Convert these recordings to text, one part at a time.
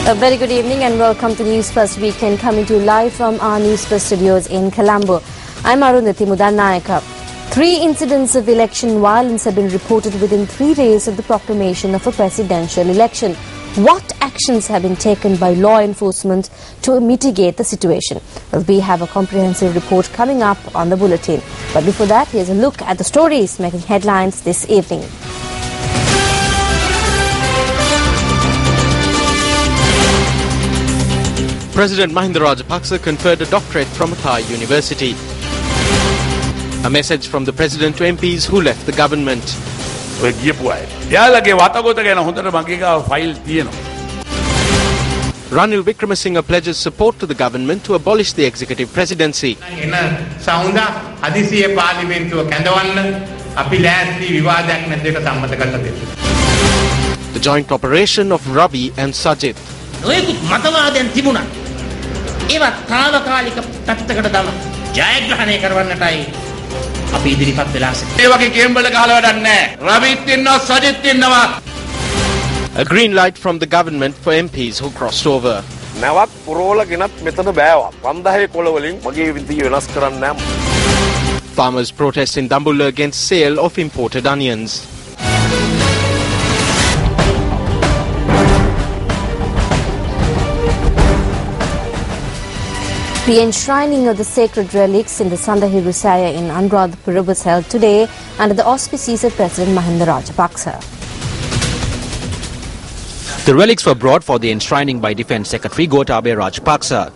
A very good evening and welcome to News First Weekend, coming to you live from our News First studios in Colombo. I'm Arundhati Mudanayaka. 3 incidents of election violence have been reported within 3 days of the proclamation of a presidential election. What actions have been taken by law enforcement to mitigate the situation? Well, we have a comprehensive report coming up on the bulletin. But before that, here's a look at the stories making headlines this evening. President Mahinda Rajapaksa conferred a doctorate from Thai University. A message from the President to MPs who left the government. Ranil Wickremesinghe pledges support to the government to abolish the executive presidency. The joint operation of Ravi and Sajith. A green light from the government for MPs who crossed over. Farmers protest in Dambulla against sale of imported onions. The enshrining of the sacred relics in the Sandahiru Saya in Anuradhapura was held today under the auspices of President Mahinda Rajapaksa. The relics were brought for the enshrining by Defence Secretary Gotabaya Rajapaksa.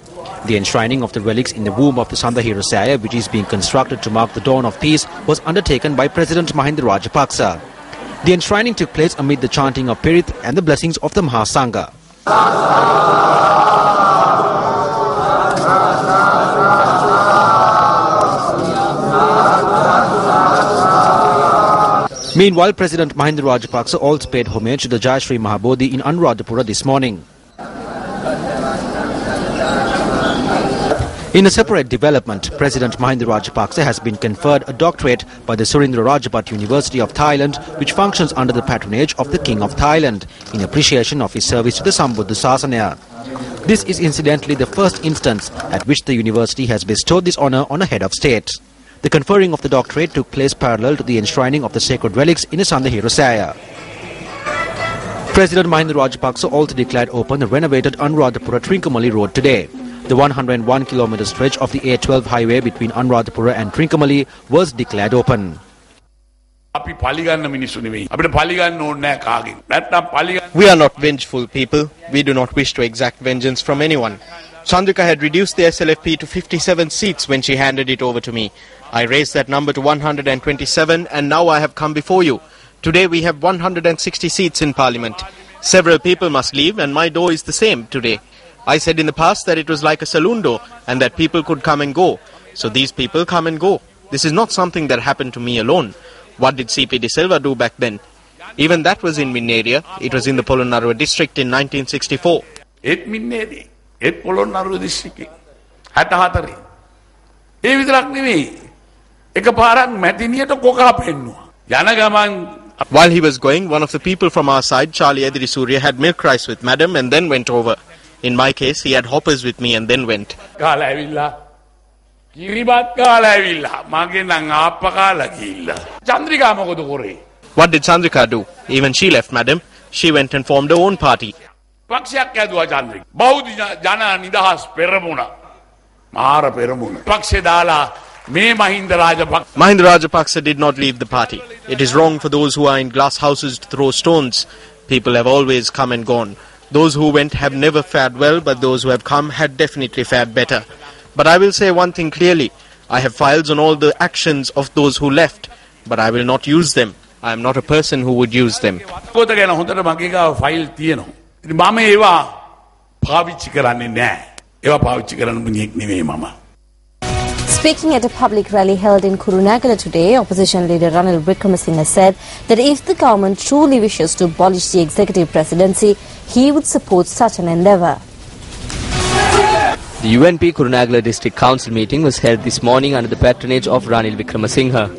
The enshrining of the relics in the womb of the Sandahiru Saya, which is being constructed to mark the dawn of peace, was undertaken by President Mahinda Rajapaksa. The enshrining took place amid the chanting of Pirith and the blessings of the Mahasangha. Meanwhile, President Mahinda Rajapaksa also paid homage to the Jayashree Mahabodhi in Anuradhapura this morning. In a separate development, President Mahinda Rajapaksa has been conferred a doctorate by the Surendra Rajabhat University of Thailand, which functions under the patronage of the King of Thailand, in appreciation of his service to the Sambuddha Sasana. This is incidentally the first instance at which the university has bestowed this honour on a head of state. The conferring of the doctorate took place parallel to the enshrining of the sacred relics in the Sandahiru Saya. President Mahinda Rajapaksa also declared open the renovated Anuradhapura-Trincomalee road today. The 101-kilometre stretch of the A12 highway between Anuradhapura and Trincomalee was declared open. We are not vengeful people. We do not wish to exact vengeance from anyone. Chandrika had reduced the SLFP to 57 seats when she handed it over to me. I raised that number to 127 and now I have come before you. Today we have 160 seats in Parliament. Several people must leave and my door is the same today. I said in the past that it was like a saloon door and that people could come and go. So these people come and go. This is not something that happened to me alone. What did C.P. De Silva do back then? Even that was in Minneria. It was in the Polonnaruwa district in 1964. While he was going, one of the people from our side, Charlie Edirisurya, had milk rice with madam and then went over. In my case, he had hoppers with me and then went. What did Chandrika do? Even she left, madam. She went and formed her own party. Mahinda Rajapaksa did not leave the party. It is wrong for those who are in glass houses to throw stones. People have always come and gone. Those who went have never fared well, but those who have come had definitely fared better. But I will say one thing clearly. I have files on all the actions of those who left, but I will not use them. I am not a person who would use them. Speaking at a public rally held in Kurunegala today, opposition leader Ranil Wickremesinghe said that if the government truly wishes to abolish the executive presidency, he would support such an endeavour. The UNP Kurunegala District Council meeting was held this morning under the patronage of Ranil Wickremesinghe.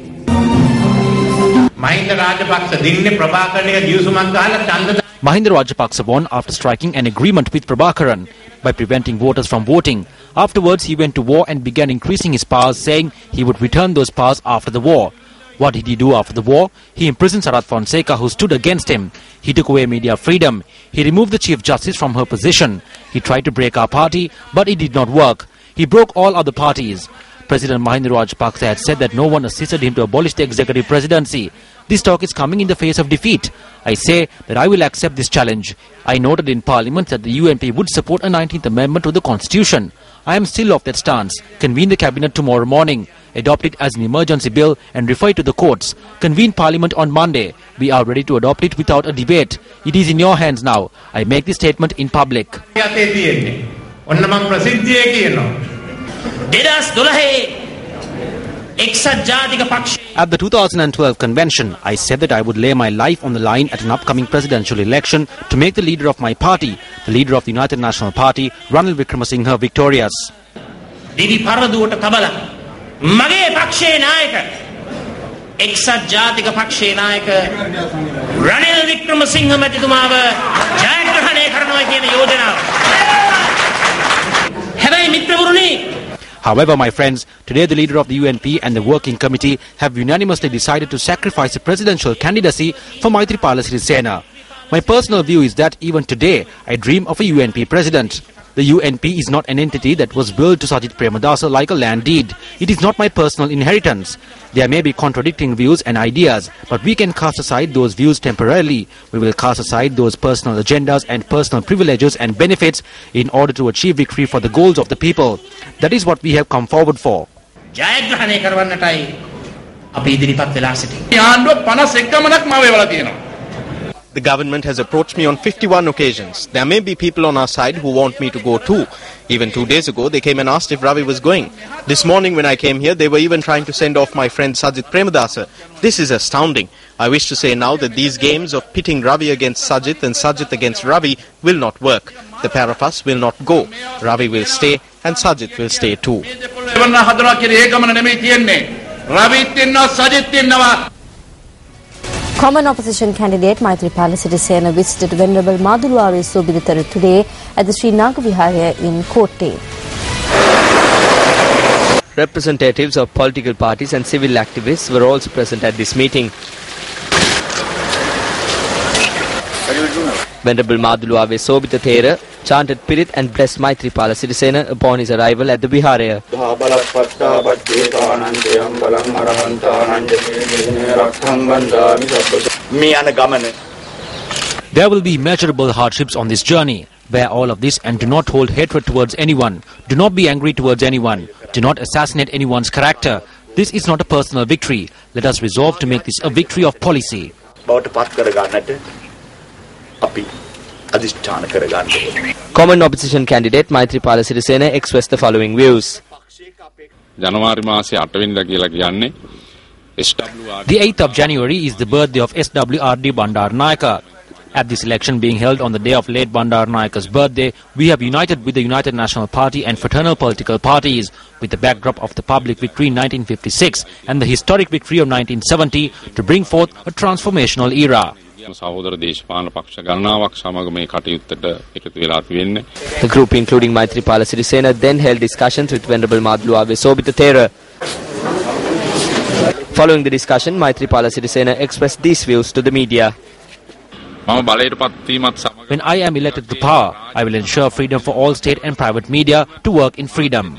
Mahinda Rajapaksa won after striking an agreement with Prabhakaran by preventing voters from voting. Afterwards, he went to war and began increasing his powers, saying he would return those powers after the war. What did he do after the war? He imprisoned Sarath Fonseca, who stood against him. He took away media freedom. He removed the Chief Justice from her position. He tried to break our party, but it did not work. He broke all other parties. President Mahinda Rajapaksa had said that no one assisted him to abolish the executive presidency. This talk is coming in the face of defeat. I say that I will accept this challenge. I noted in Parliament that the UNP would support a 19th Amendment to the Constitution. I am still of that stance. Convene the Cabinet tomorrow morning. Adopt it as an emergency bill and refer it to the courts. Convene Parliament on Monday. We are ready to adopt it without a debate. It is in your hands now. I make this statement in public. At the 2012 convention, I said that I would lay my life on the line at an upcoming presidential election to make the leader of my party, the leader of the United National Party, Ranil Wickremesinghe, victorious. මගේ පක්ෂයේ නායක එක්සත් ජාතික පක්ෂයේ නායක රනිල් වික්‍රමසිංහ මැතිතුමාව ජයග්‍රහණය කරනවා කියන යෝජනාව. හැබැයි මිත්‍රවරුනි. However, my friends, today the leader of the UNP and the working committee have unanimously decided to sacrifice the presidential candidacy for Maithripala Sirisena. My personal view is that even today, I dream of a UNP president. The UNP is not an entity that was built to Sajith Premadasa like a land deed. It is not my personal inheritance. There may be contradicting views and ideas, but we can cast aside those views temporarily. We will cast aside those personal agendas and personal privileges and benefits in order to achieve victory for the goals of the people. That is what we have come forward for. ජයග්‍රහණය කරවන්නටයි අපි ඉදිරිපත් වෙලා සිටින්නේ. ආණ්ඩුව 51 ගමනක් මාව වෙලා තියෙනවා. The government has approached me on 51 occasions. There may be people on our side who want me to go too. Even 2 days ago, they came and asked if Ravi was going. This morning when I came here, they were even trying to send off my friend Sajith Premadasa. This is astounding. I wish to say now that these games of pitting Ravi against Sajith and Sajith against Ravi will not work. The pair of us will not go. Ravi will stay and Sajith will stay too. Common opposition candidate Maithripala Sirisena visited Venerable Madhuluave Sobhithara today at the Sri Nagaviharaya in Kotte. Representatives of political parties and civil activists were also present at this meeting. Venerable Madhuluave Sobhithara chanted Pirit and blessed Maithripala Sirisena upon his arrival at the Viharaya. There will be immeasurable hardships on this journey. Bear all of this and do not hold hatred towards anyone. Do not be angry towards anyone. Do not assassinate anyone's character. This is not a personal victory. Let us resolve to make this a victory of policy. Common opposition candidate Maithripala Sirisena expressed the following views. The 8th of January is the birthday of SWRD Bandaranaike. At this election being held on the day of late Bandaranaike's birthday, we have united with the United National Party and fraternal political parties with the backdrop of the public victory in 1956 and the historic victory of 1970 to bring forth a transformational era. The group, including Maithripala Sirisena, then held discussions with Venerable Madhuluave Sobhithara. Following the discussion, Maithripala Sirisena expressed these views to the media. When I am elected to power, I will ensure freedom for all state and private media to work in freedom.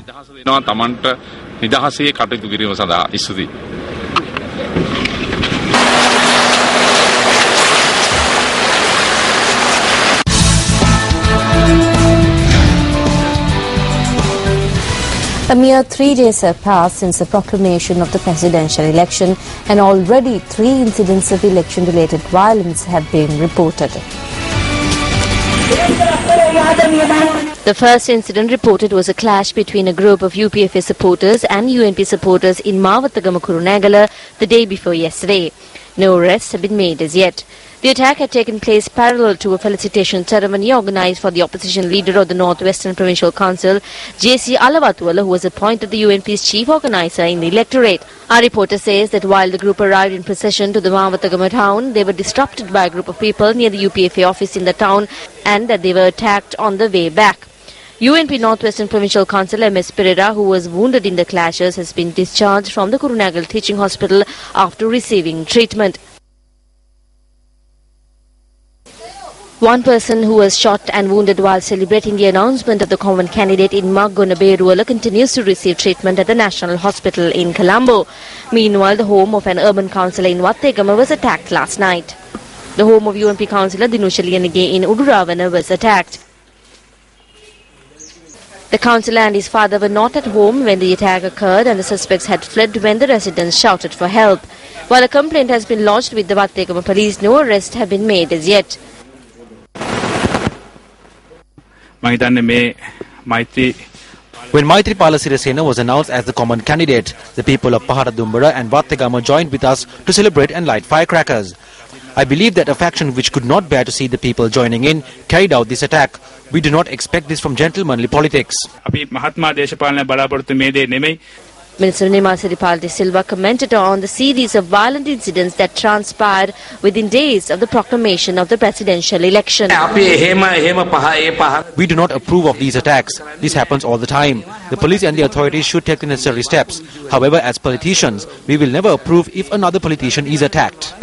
A mere 3 days have passed since the proclamation of the presidential election, and already 3 incidents of election-related violence have been reported. The first incident reported was a clash between a group of UPFA supporters and UNP supporters in Mavathagama Kurunegala the day before yesterday. No arrests have been made as yet. The attack had taken place parallel to a felicitation ceremony organised for the opposition leader of the North Western Provincial Council, J.C. Alawattuwala, who was appointed the UNP's chief organiser in the electorate. Our reporter says that while the group arrived in procession to the Mawatagama town, they were disrupted by a group of people near the UPFA office in the town and that they were attacked on the way back. UNP North Western Provincial Councillor M.S. Pereira, who was wounded in the clashes, has been discharged from the Kurunagal Teaching Hospital after receiving treatment. One person who was shot and wounded while celebrating the announcement of the common candidate in Maggonaberuwala continues to receive treatment at the National Hospital in Colombo. Meanwhile, the home of an urban councillor in Wattegama was attacked last night. The home of UNP councillor Dinusha Liyanage in Uduravana was attacked. The councillor and his father were not at home when the attack occurred, and the suspects had fled when the residents shouted for help. While a complaint has been lodged with the Wattegama police, no arrests have been made as yet. When Maithripala Sirisena was announced as the common candidate, the people of Paharadumbara and Wattegama joined with us to celebrate and light firecrackers. I believe that a faction which could not bear to see the people joining in carried out this attack. We do not expect this from gentlemanly politics. Minister Nima Siripala De Silva commented on the series of violent incidents that transpired within days of the proclamation of the presidential election. We do not approve of these attacks. This happens all the time. The police and the authorities should take the necessary steps. However, as politicians, we will never approve if another politician is attacked.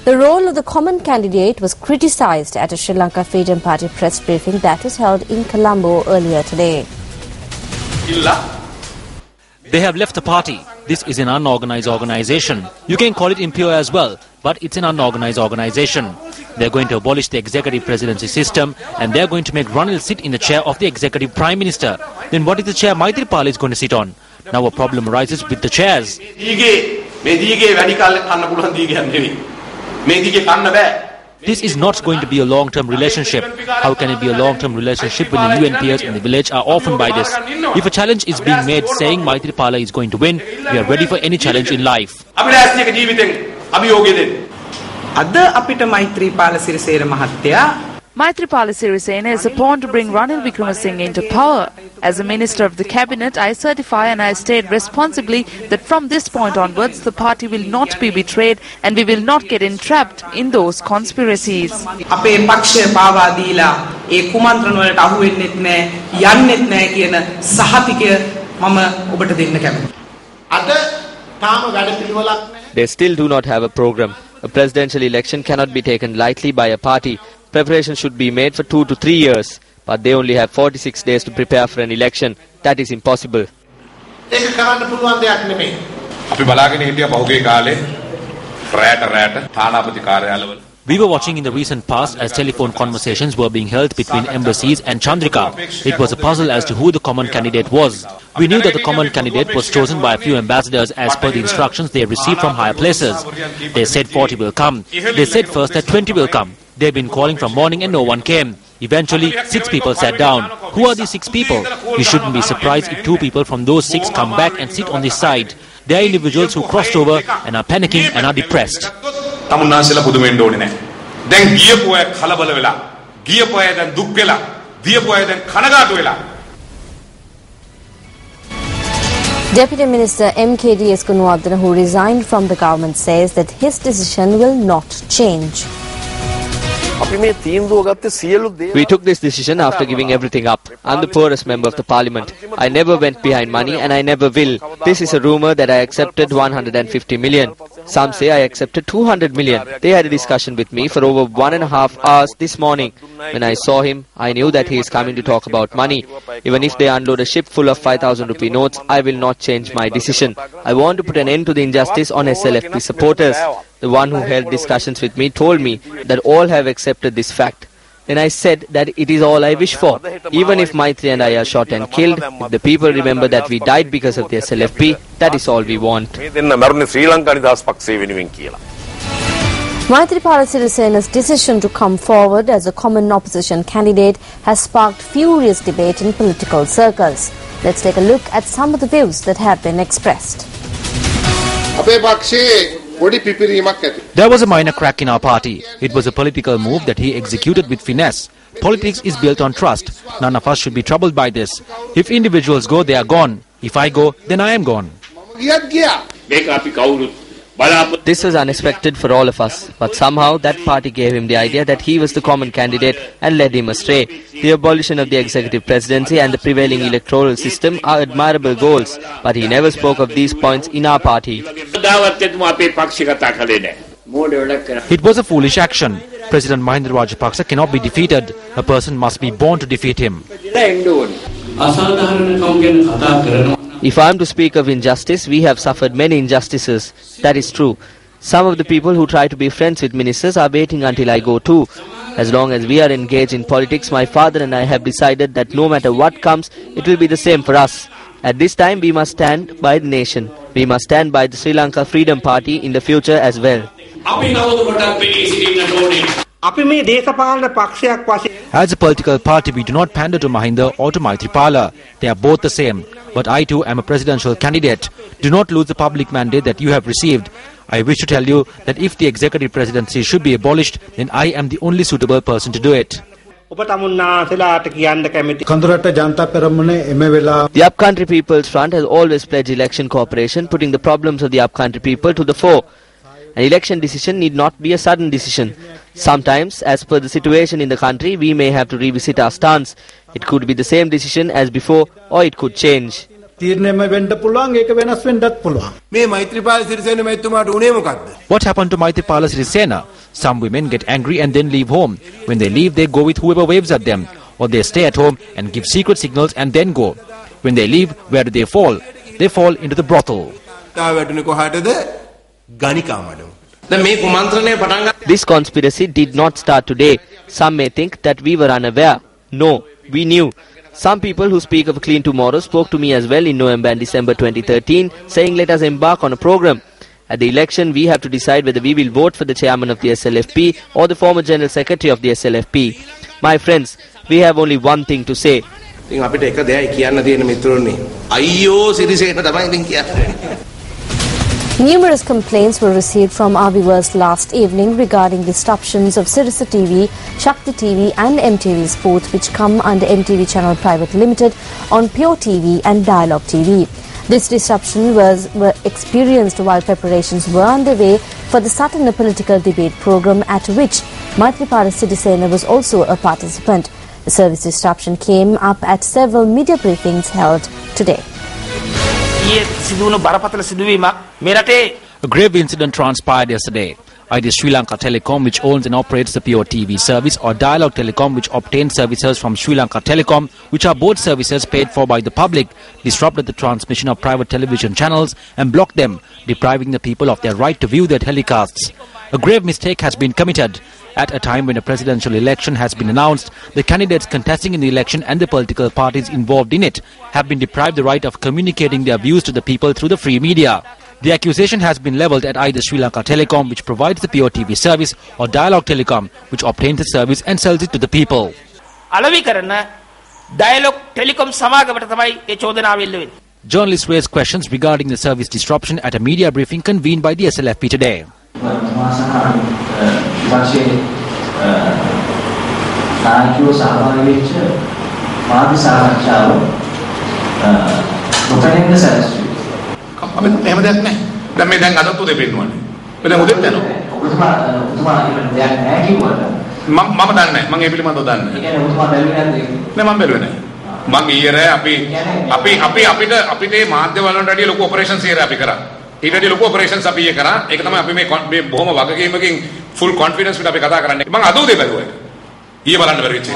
The role of the common candidate was criticised at a Sri Lanka Freedom Party press briefing that was held in Colombo earlier today. They have left the party. This is an unorganized organization. You can call it impure as well, but it's an unorganized organization. They're going to abolish the executive presidency system and they're going to make Ranil sit in the chair of the executive prime minister. Then what is the chair Maithripala is going to sit on? Now a problem arises with the chairs. This is not going to be a long-term relationship. How can it be a long-term relationship when the UNPers in the village are orphaned by this? If a challenge is being made saying Maithripala is going to win, we are ready for any challenge in life. Maithripala Sirisena is upon to bring Ranil Wickremesinghe into power. As a Minister of the Cabinet, I certify and I state responsibly that from this point onwards, the party will not be betrayed and we will not get entrapped in those conspiracies. They still do not have a program. A presidential election cannot be taken lightly by a party. Preparation should be made for 2 to 3 years, but they only have 46 days to prepare for an election. That is impossible. We were watching in the recent past as telephone conversations were being held between embassies and Chandrika. It was a puzzle as to who the common candidate was. We knew that the common candidate was chosen by a few ambassadors as per the instructions they received from higher places. They said 40 will come. They said first that 20 will come. They've been calling from morning and no one came. Eventually, 6 people sat down. Who are these 6 people? We shouldn't be surprised if 2 people from those 6 come back and sit on this side. They are individuals who crossed over and are panicking and are depressed. Deputy Minister M.K.D.S. Kunwardana, who resigned from the government, says that his decision will not change. We took this decision after giving everything up. I'm the poorest member of the parliament. I never went behind money and I never will. This is a rumor that I accepted 150 million. Some say I accepted 200 million. They had a discussion with me for over 1.5 hours this morning. When I saw him, I knew that he is coming to talk about money. Even if they unload a ship full of 5,000 rupee notes, I will not change my decision. I want to put an end to the injustice on SLFP supporters. The one who held discussions with me told me that all have accepted this fact. Then I said that it is all I wish for. Even if Maitri and I are shot and killed, if the people remember that we died because of the SLFP, that is all we want. Maithripala Sirisena's decision to come forward as a common opposition candidate has sparked furious debate in political circles. Let's take a look at some of the views that have been expressed. There was a minor crack in our party. It was a political move that he executed with finesse. Politics is built on trust. None of us should be troubled by this. If individuals go, they are gone. If I go, then I am gone. This was unexpected for all of us, but somehow that party gave him the idea that he was the common candidate and led him astray. The abolition of the executive presidency and the prevailing electoral system are admirable goals, but he never spoke of these points in our party. It was a foolish action. President Mahinda Rajapaksa cannot be defeated. A person must be born to defeat him. If I am to speak of injustice, we have suffered many injustices. That is true. Some of the people who try to be friends with ministers are waiting until I go too. As long as we are engaged in politics, my father and I have decided that no matter what comes, it will be the same for us. At this time, we must stand by the nation. We must stand by the Sri Lanka Freedom Party in the future as well. As a political party, we do not pander to Mahinda or to Maithripala. They are both the same. But I too am a presidential candidate. Do not lose the public mandate that you have received. I wish to tell you that if the executive presidency should be abolished, then I am the only suitable person to do it. The Upcountry People's Front has always pledged election cooperation, putting the problems of the upcountry people to the fore. An election decision need not be a sudden decision. Sometimes, as per the situation in the country, we may have to revisit our stance. It could be the same decision as before, or it could change. What happened to Maithripala Sirisena? Some women get angry and then leave home. When they leave, they go with whoever waves at them. Or they stay at home and give secret signals and then go. When they leave, where do they fall? They fall into the brothel. This conspiracy did not start today. Some may think that we were unaware. No, we knew. Some people who speak of a clean tomorrow spoke to me as well in November and December 2013, saying let us embark on a program. At the election, we have to decide whether we will vote for the chairman of the SLFP or the former general secretary of the SLFP. My friends, we have only one thing to say. Numerous complaints were received from our viewers last evening regarding disruptions of Sirasa TV, Shakti TV and MTV Sports, which come under MTV Channel Private Limited on Pure TV and Dialogue TV. This disruption were experienced while preparations were underway for the Satana political debate program, at which Maithripala Sirisena was also a participant. The service disruption came up at several media briefings held today. A grave incident transpired yesterday. Either Sri Lanka Telecom, which owns and operates the Pure TV service, or Dialogue Telecom, which obtains services from Sri Lanka Telecom, which are both services paid for by the public, disrupted the transmission of private television channels and blocked them, depriving the people of their right to view their telecasts. A grave mistake has been committed. At a time when a presidential election has been announced, the candidates contesting in the election and the political parties involved in it have been deprived the right of communicating their views to the people through the free media. The accusation has been levelled at either Sri Lanka Telecom, which provides the Pure TV service, or Dialogue Telecom, which obtains the service and sells it to the people. Journalists raised questions regarding the service disruption at a media briefing convened by the SLFP today. full confidence with අපි කතා කරන්නේ මම අදෝදේ බැලුවා ඊයේ බලන්න බැරි වෙච්ච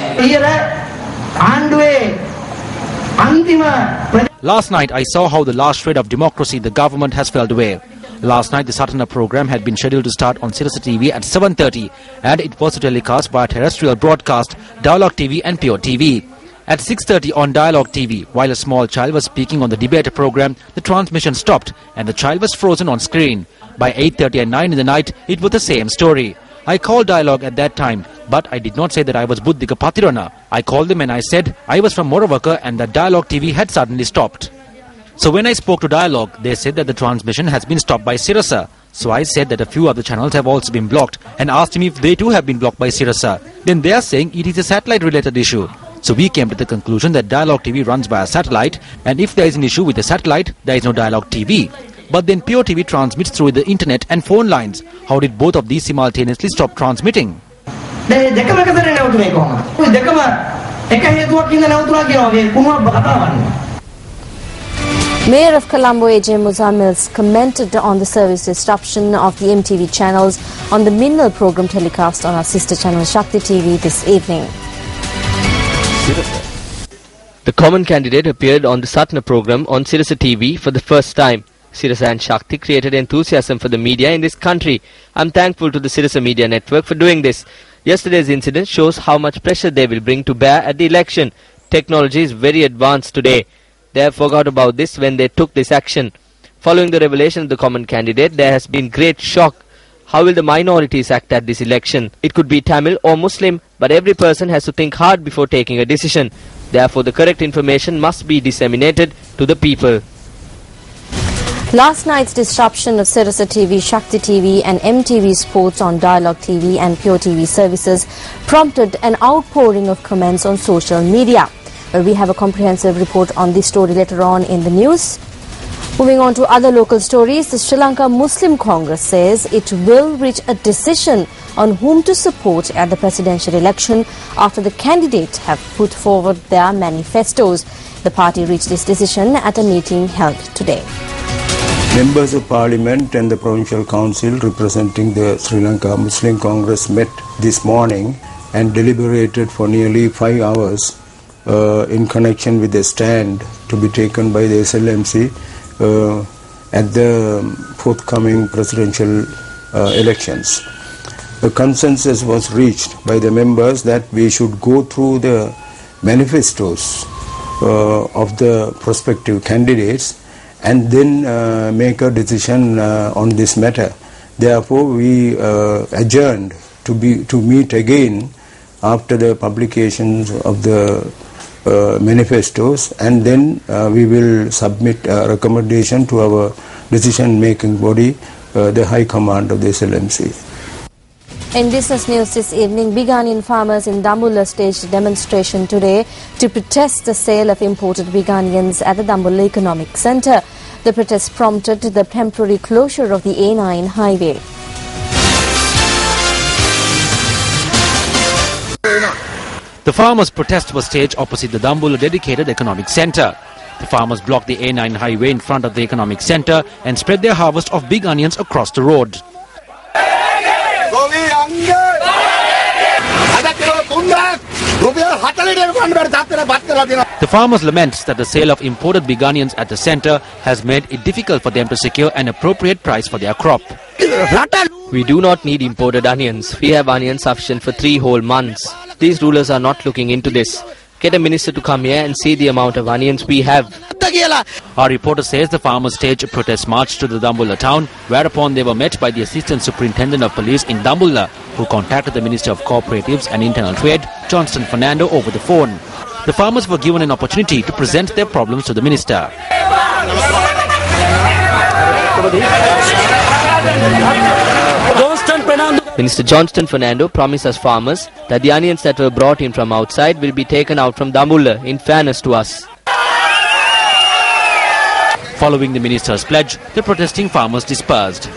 Last night I saw how the last shred of democracy the government has felled away. Last night the Satana program had been scheduled to start on Sirasa TV at 7:30 and it was to telecast via terrestrial broadcast, Dialogue TV and Pure TV. At 6:30 on Dialogue TV, while a small child was speaking on the debate program, the transmission stopped and the child was frozen on screen. By 8:30 and 9 in the night, it was the same story. I called Dialogue at that time, but I did not say that I was Buddhika Patirana. I called them and I said I was from Moravaka and that Dialogue TV had suddenly stopped. So when I spoke to Dialogue, they said that the transmission has been stopped by Sirasa. So I said that a few other channels have also been blocked and asked him if they too have been blocked by Sirasa. Then they are saying it is a satellite-related issue. So we came to the conclusion that Dialogue TV runs via satellite, and if there is an issue with the satellite, there is no Dialogue TV. But then Pure TV transmits through the internet and phone lines. How did both of these simultaneously stop transmitting? Mayor of Colombo AJ Muzammil commented on the service disruption of the MTV channels on the Minnal program telecast on our sister channel Shakti TV this evening. The common candidate appeared on the Satna program on Sirasa TV for the first time. Sirasa and Shakti created enthusiasm for the media in this country. I'm thankful to the Sirasa Media Network for doing this. Yesterday's incident shows how much pressure they will bring to bear at the election. Technology is very advanced today. They have forgot about this when they took this action. Following the revelation of the common candidate, there has been great shock. How will the minorities act at this election? It could be Tamil or Muslim, but every person has to think hard before taking a decision. Therefore, the correct information must be disseminated to the people. Last night's disruption of Sirasa TV, Shakti TV and MTV Sports on Dialogue TV and Pure TV services prompted an outpouring of comments on social media. We have a comprehensive report on this story later on in the news. Moving on to other local stories, the Sri Lanka Muslim Congress says it will reach a decision on whom to support at the presidential election after the candidates have put forward their manifestos. The party reached this decision at a meeting held today. Members of Parliament and the Provincial Council representing the Sri Lanka Muslim Congress met this morning and deliberated for nearly 5 hours in connection with the stand to be taken by the SLMC at the forthcoming presidential elections. The consensus was reached by the members that we should go through the manifestos of the prospective candidates and then make a decision on this matter. Therefore, we adjourned to meet again after the publications of the manifestos, and then we will submit a recommendation to our decision-making body, the High Command of the SLMC. In business news this evening, Biganian farmers in Dambulla staged a demonstration today to protest the sale of imported Biganians at the Dambulla Economic Centre. The protest prompted the temporary closure of the A9 highway. The farmers' protest was staged opposite the Dambulla Dedicated Economic Centre. The farmers blocked the A9 highway in front of the Economic Centre and spread their harvest of big onions across the road. The farmers lament that the sale of imported big onions at the centre has made it difficult for them to secure an appropriate price for their crop. We do not need imported onions. We have onions sufficient for 3 whole months. These rulers are not looking into this. Get a minister to come here and see the amount of onions we have. Our reporter says the farmers staged a protest march to the Dambulla town, whereupon they were met by the Assistant Superintendent of Police in Dambulla, who contacted the Minister of Cooperatives and Internal Trade, Johnston Fernando, over the phone. The farmers were given an opportunity to present their problems to the minister. Minister Johnston Fernando promised us farmers that the onions that were brought in from outside will be taken out from Dambulla in fairness to us. Following the minister's pledge, the protesting farmers dispersed.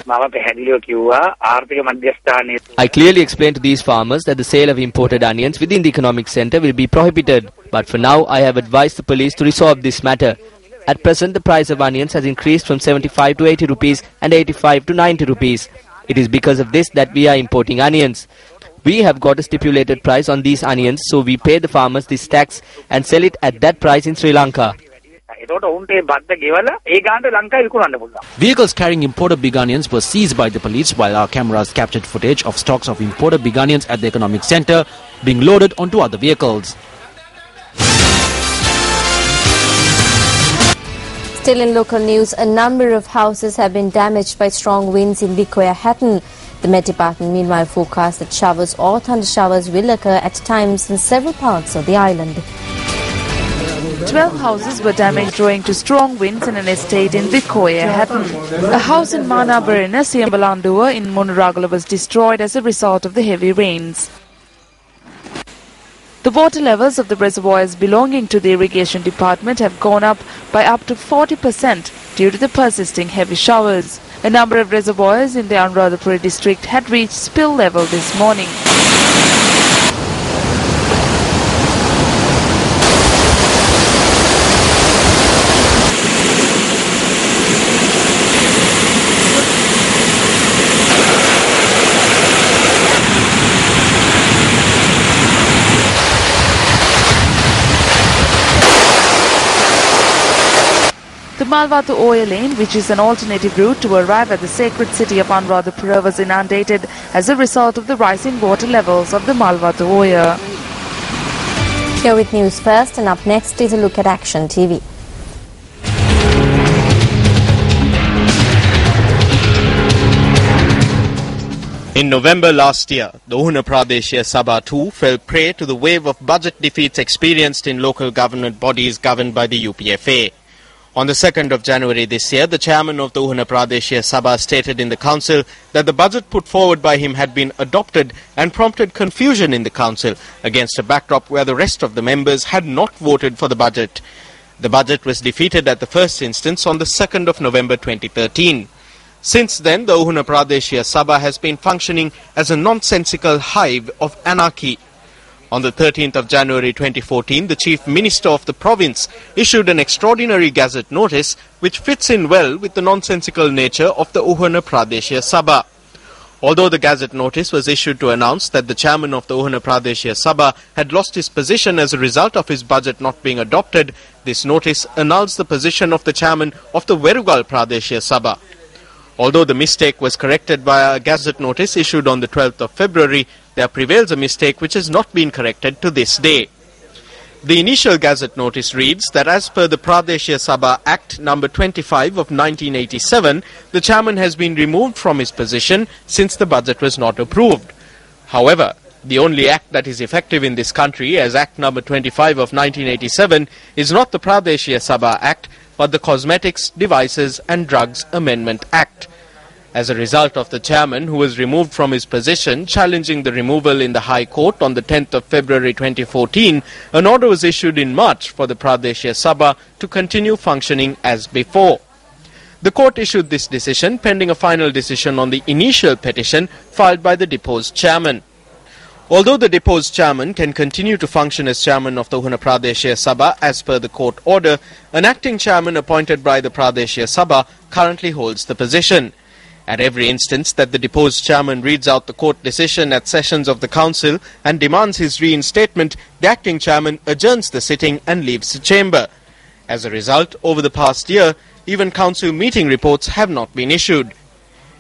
I clearly explained to these farmers that the sale of imported onions within the economic centre will be prohibited. But for now, I have advised the police to resolve this matter. At present, the price of onions has increased from 75 to 80 rupees and 85 to 90 rupees. It is because of this that we are importing onions. We have got a stipulated price on these onions, so we pay the farmers this tax and sell it at that price in Sri Lanka. Vehicles carrying imported big onions were seized by the police, while our cameras captured footage of stocks of imported big onions at the economic centre being loaded onto other vehicles. Still in local news, a number of houses have been damaged by strong winds in Victoria Hatton. The Met Department meanwhile forecasts that showers or thunder showers will occur at times in several parts of the island. 12 houses were damaged owing to strong winds in an estate in Vikoya, Hatton. A house in Manabarina, Siambalanduwa in Munaragala was destroyed as a result of the heavy rains. The water levels of the reservoirs belonging to the irrigation department have gone up by up to 40% due to the persisting heavy showers. A number of reservoirs in the Anuradhapura district had reached spill level this morning. The Malwatu Oya lane, which is an alternative route to arrive at the sacred city of Anuradhapura, was inundated as a result of the rising water levels of the Malwatu Oya. Here with News First, and up next is a look at Action TV. In November last year, the Ohuna Pradeshia Sabha too fell prey to the wave of budget defeats experienced in local government bodies governed by the UPFA. On the 2nd of January this year, the chairman of the Ohuna Pradeshia Sabha stated in the council that the budget put forward by him had been adopted and prompted confusion in the council against a backdrop where the rest of the members had not voted for the budget. The budget was defeated at the first instance on the 2nd of November 2013. Since then, the Ohuna Pradeshia Sabha has been functioning as a nonsensical hive of anarchy. On the 13th of January 2014, the Chief Minister of the province issued an extraordinary gazette notice which fits in well with the nonsensical nature of the Ohuna Pradeshia Sabha. Although the gazette notice was issued to announce that the chairman of the Ohuna Pradeshia Sabha had lost his position as a result of his budget not being adopted, this notice annuls the position of the chairman of the Verugal Pradeshia Sabha. Although the mistake was corrected by a gazette notice issued on the 12th of February, there prevails a mistake which has not been corrected to this day. The initial gazette notice reads that as per the Pradeshia Sabha Act number 25 of 1987, the chairman has been removed from his position since the budget was not approved. However, the only act that is effective in this country as Act number 25 of 1987 is not the Pradeshia Sabha Act, but the Cosmetics, Devices and Drugs Amendment Act. As a result of the chairman, who was removed from his position, challenging the removal in the High Court on the 10th of February 2014, an order was issued in March for the Pradeshia Sabha to continue functioning as before. The court issued this decision pending a final decision on the initial petition filed by the deposed chairman. Although the deposed chairman can continue to function as chairman of the Ohuna Pradeshia Sabha as per the court order, an acting chairman appointed by the Pradeshia Sabha currently holds the position. At every instance that the deposed chairman reads out the court decision at sessions of the council and demands his reinstatement, the acting chairman adjourns the sitting and leaves the chamber. As a result, over the past year, even council meeting reports have not been issued.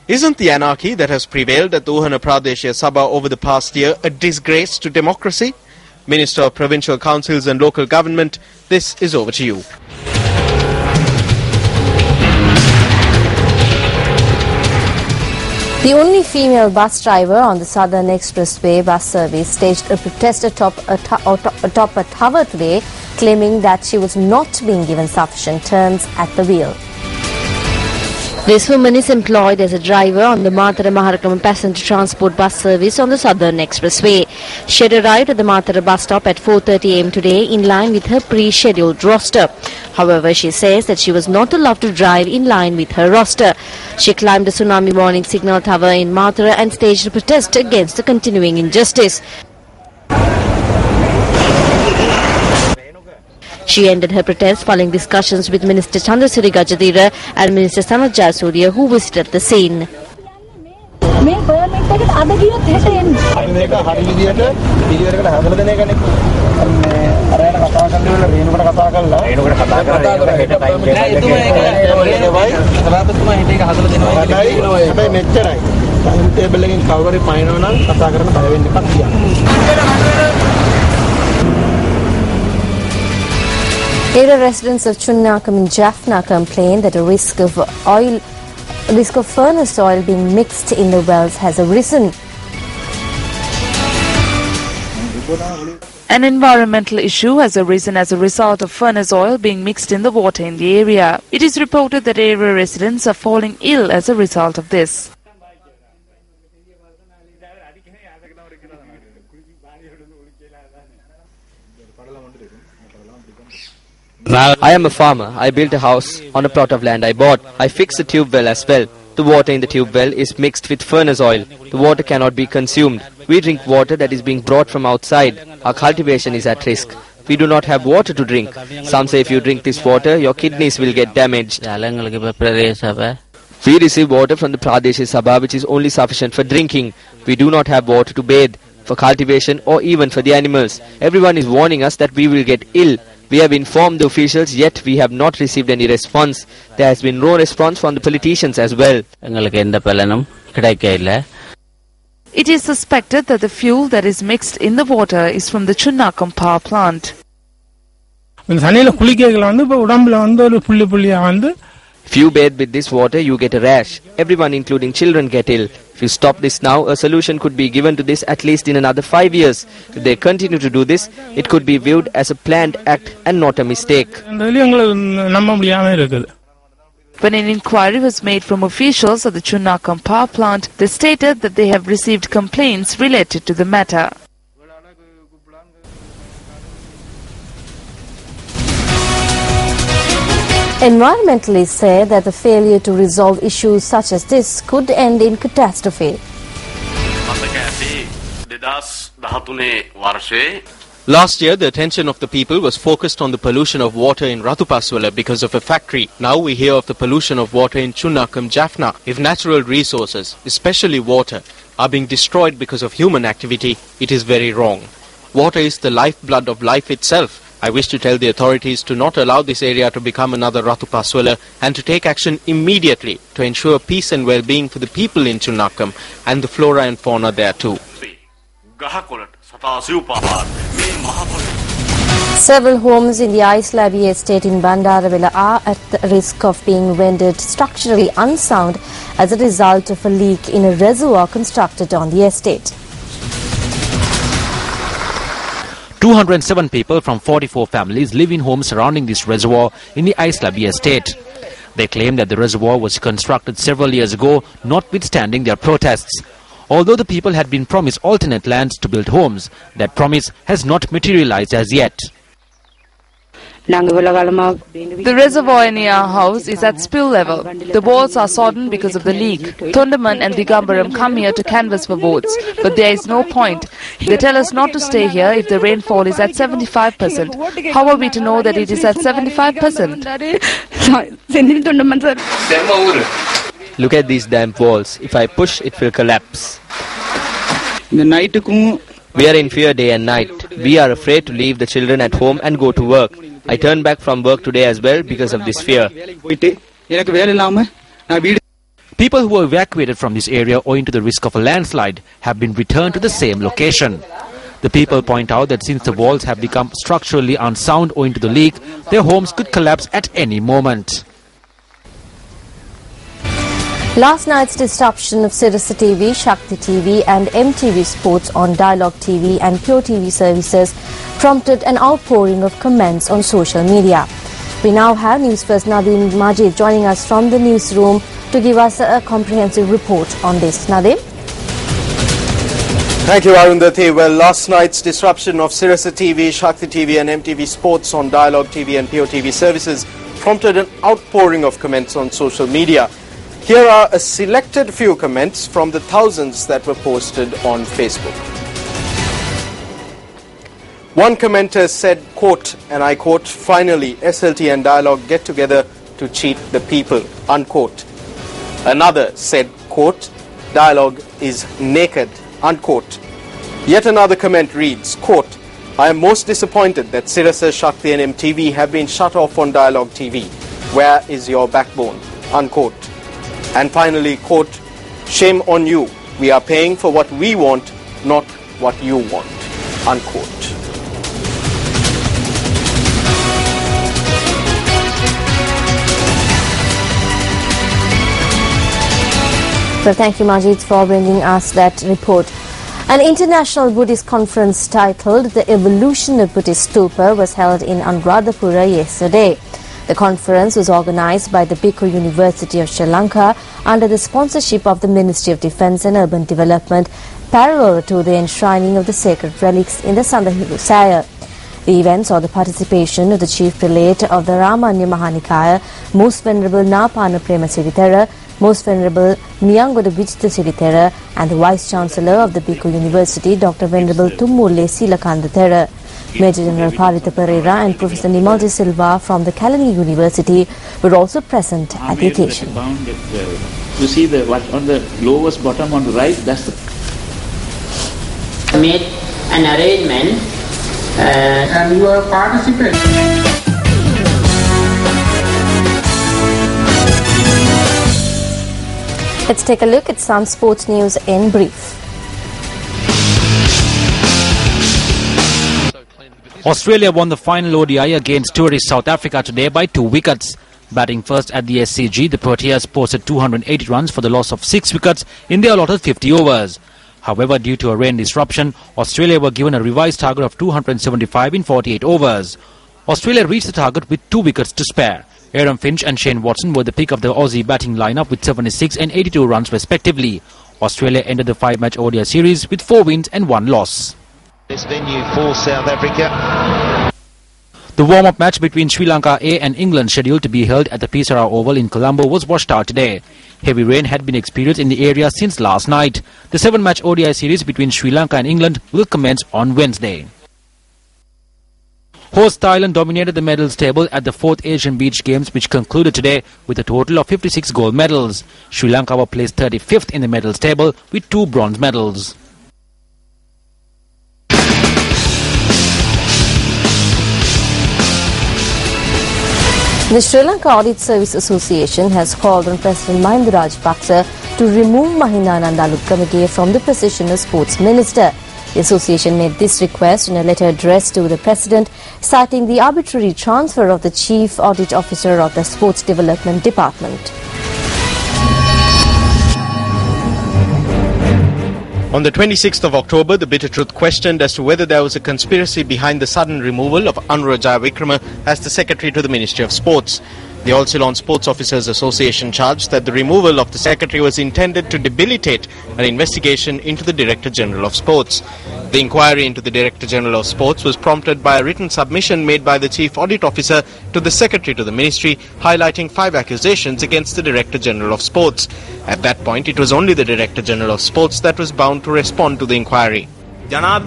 Isn't the anarchy that has prevailed at the Ohuna Pradeshia Sabha over the past year a disgrace to democracy? Minister of Provincial Councils and Local Government, this is over to you. The only female bus driver on the Southern Expressway bus service staged a protest atop a tower today, claiming that she was not being given sufficient turns at the wheel. This woman is employed as a driver on the Matara Maharakama passenger transport bus service on the Southern Expressway. She had arrived at the Matara bus stop at 4:30 am today in line with her pre-scheduled roster. However, she says that she was not allowed to drive in line with her roster. She climbed the tsunami warning signal tower in Matara and staged a protest against the continuing injustice. She ended her protest following discussions with Minister Chandrasuri Gajadhira and Minister Sanath Jayasuriya, who visited the scene. Area residents of Chunnakam in Jaffna complained that a risk of furnace oil being mixed in the wells has arisen. An environmental issue has arisen as a result of furnace oil being mixed in the water in the area. It is reported that area residents are falling ill as a result of this. I am a farmer. I built a house on a plot of land I bought. I fixed a tube well as well. The water in the tube well is mixed with furnace oil. The water cannot be consumed. We drink water that is being brought from outside. Our cultivation is at risk. We do not have water to drink. Some say if you drink this water, your kidneys will get damaged. We receive water from the Pradesh Sabha, which is only sufficient for drinking. We do not have water to bathe, for cultivation or even for the animals. Everyone is warning us that we will get ill. We have informed the officials, yet we have not received any response. There has been no response from the politicians as well. It is suspected that the fuel that is mixed in the water is from the Chunnakam power plant. If you bathe with this water, you get a rash. Everyone, including children, get ill. If you stop this now, a solution could be given to this at least in another 5 years. If they continue to do this, it could be viewed as a planned act and not a mistake. When an inquiry was made from officials at the Chunnakam power plant, they stated that they have received complaints related to the matter. Environmentalists say that the failure to resolve issues such as this could end in catastrophe. Last year, the attention of the people was focused on the pollution of water in Ratupaswala because of a factory. Now we hear of the pollution of water in Chunnakam, Jaffna. If natural resources, especially water, are being destroyed because of human activity, it is very wrong. Water is the lifeblood of life itself. I wish to tell the authorities to not allow this area to become another Ratupaswala and to take action immediately to ensure peace and well-being for the people in Chunnakam and the flora and fauna there too. Several homes in the Aislabi estate in Bandarawila are at the risk of being rendered structurally unsound as a result of a leak in a reservoir constructed on the estate. 207 people from 44 families live in homes surrounding this reservoir in the Aislabi estate. They claim that the reservoir was constructed several years ago, notwithstanding their protests. Although the people had been promised alternate lands to build homes, that promise has not materialized as yet. The reservoir near our house is at spill level. The walls are sodden because of the leak. Thundaman and Digambaram come here to canvass for votes, but there is no point. They tell us not to stay here if the rainfall is at 75%. How are we to know that it is at 75%? Look at these damp walls. If I push, it will collapse. We are in fear day and night. We are afraid to leave the children at home and go to work. I turned back from work today as well because of this fear. People who were evacuated from this area owing to the risk of a landslide have been returned to the same location. The people point out that since the walls have become structurally unsound owing to the leak, their homes could collapse at any moment. Last night's disruption of Sirasa TV, Shakti TV and MTV Sports on Dialogue TV and Pure TV services prompted an outpouring of comments on social media. We now have News First Nadeem Majid joining us from the newsroom to give us a comprehensive report on this. Nadeem? Thank you, Arundhati. Well, last night's disruption of Sirasa TV, Shakti TV and MTV Sports on Dialogue TV and Pure TV services prompted an outpouring of comments on social media. Here are a selected few comments from the thousands that were posted on Facebook. One commenter said, quote, and I quote, "Finally, SLT and Dialogue get together to cheat the people," unquote. Another said, quote, "Dialogue is naked," unquote. Yet another comment reads, quote, "I am most disappointed that Sirasa, Shakti and MTV have been shut off on Dialogue TV. Where is your backbone?" unquote. And finally, quote, "Shame on you. We are paying for what we want, not what you want," unquote. Well, thank you, Majid, for bringing us that report. An international Buddhist conference titled The Evolution of Buddhist Stupa was held in Anuradhapura yesterday. The conference was organized by the Bhikkhu University of Sri Lanka under the sponsorship of the Ministry of Defence and Urban Development, parallel to the enshrining of the sacred relics in the Sandahiru Saya. The event saw the participation of the Chief Prelate of the Ramanya Mahanikaya, Most Venerable Napana Prema Siritera, Most Venerable Niyangoda Vijita Siritera, and the Vice Chancellor of the Bhikkhu University, Dr. Venerable Tummulle Silakanda Thera. Major General Paritha Pereira and Professor Nimalji Silva from the Kalani University were also present at the occasion. You see what on the lowest bottom on the right, that's the... Made an arrangement and you are participating. Let's take a look at some sports news in brief. Australia won the final ODI against tourist South Africa today by 2 wickets. Batting first at the SCG, the Proteas posted 280 runs for the loss of 6 wickets in their allotted 50 overs. However, due to a rain disruption, Australia were given a revised target of 275 in 48 overs. Australia reached the target with 2 wickets to spare. Aaron Finch and Shane Watson were the pick of the Aussie batting lineup with 76 and 82 runs respectively. Australia ended the 5-match ODI series with 4 wins and 1 loss. This venue for South Africa. The warm-up match between Sri Lanka A and England, scheduled to be held at the Pisara Oval in Colombo, was washed out today. Heavy rain had been experienced in the area since last night. The 7-match ODI series between Sri Lanka and England will commence on Wednesday. Host Thailand dominated the medals table at the 4th Asian Beach Games, which concluded today with a total of 56 gold medals. Sri Lanka were placed 35th in the medals table with 2 bronze medals. The Sri Lanka Audit Service Association has called on President Mahinda Rajapaksa to remove Mahindananda Aluttgamage from the position of Sports Minister. The association made this request in a letter addressed to the President, citing the arbitrary transfer of the Chief Audit Officer of the Sports Development Department. On the 26th of October, the Bitter Truth questioned as to whether there was a conspiracy behind the sudden removal of Anura Jayavikrama as the Secretary to the Ministry of Sports. The All Ceylon Sports Officers Association charged that the removal of the Secretary was intended to debilitate an investigation into the Director General of Sports. The inquiry into the Director General of Sports was prompted by a written submission made by the Chief Audit Officer to the Secretary to the Ministry, highlighting 5 accusations against the Director General of Sports. At that point, it was only the Director General of Sports that was bound to respond to the inquiry. She has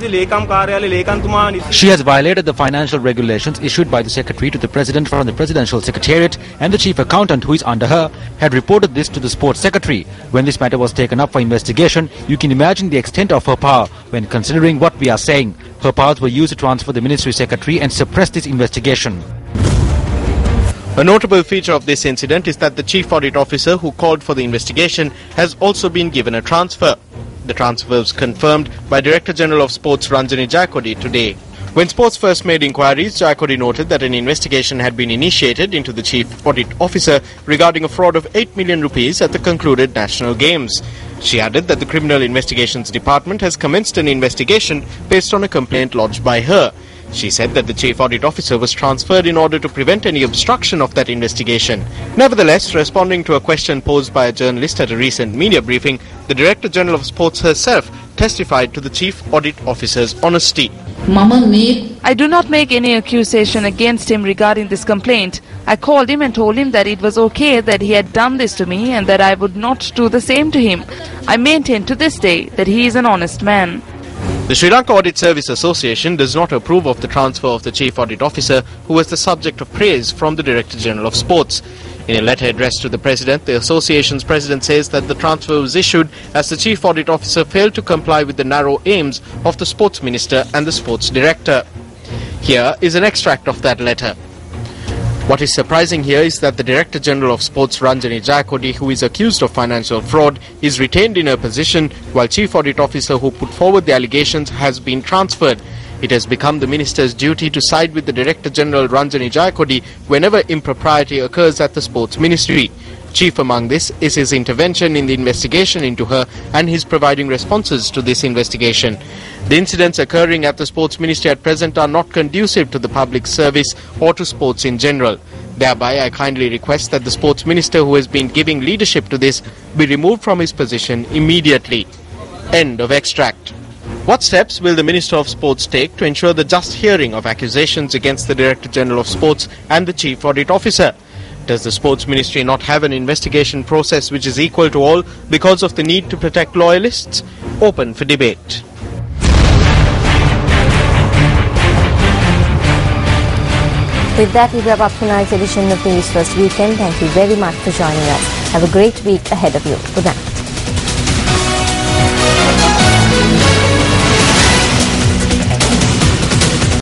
violated the financial regulations issued by the Secretary to the President from the Presidential Secretariat, and the Chief Accountant, who is under her, had reported this to the Sports Secretary. When this matter was taken up for investigation, you can imagine the extent of her power when considering what we are saying. Her powers were used to transfer the Ministry Secretary and suppress this investigation. A notable feature of this incident is that the Chief Audit Officer who called for the investigation has also been given a transfer. The transfer was confirmed by Director General of Sports Ranjani Jayakodi today. When Sports first made inquiries, Jayakodi noted that an investigation had been initiated into the Chief Audit Officer regarding a fraud of 8 million rupees at the concluded National Games. She added that the Criminal Investigations Department has commenced an investigation based on a complaint lodged by her. She said that the Chief Audit Officer was transferred in order to prevent any obstruction of that investigation. Nevertheless, responding to a question posed by a journalist at a recent media briefing, the Director General of Sports herself testified to the Chief Audit Officer's honesty. I do not make any accusation against him regarding this complaint. I called him and told him that it was okay that he had done this to me and that I would not do the same to him. I maintain to this day that he is an honest man. The Sri Lanka Audit Service Association does not approve of the transfer of the Chief Audit Officer, who was the subject of praise from the Director General of Sports. In a letter addressed to the President, the association's president says that the transfer was issued as the Chief Audit Officer failed to comply with the narrow aims of the Sports Minister and the Sports Director. Here is an extract of that letter. What is surprising here is that the Director General of Sports Ranjani Jayakodi, who is accused of financial fraud, is retained in her position, while Chief Audit Officer who put forward the allegations has been transferred. It has become the Minister's duty to side with the Director General Ranjani Jayakodi whenever impropriety occurs at the Sports Ministry. Chief among this is his intervention in the investigation into her and his providing responses to this investigation. The incidents occurring at the Sports Ministry at present are not conducive to the public service or to sports in general. Thereby, I kindly request that the Sports Minister who has been giving leadership to this be removed from his position immediately. End of extract. What steps will the Minister of Sports take to ensure the just hearing of accusations against the Director General of Sports and the Chief Audit Officer? Does the Sports Ministry not have an investigation process which is equal to all because of the need to protect loyalists? Open for debate. With that, we wrap up tonight's edition of News First Weekend. Thank you very much for joining us. Have a great week ahead of you. Good night.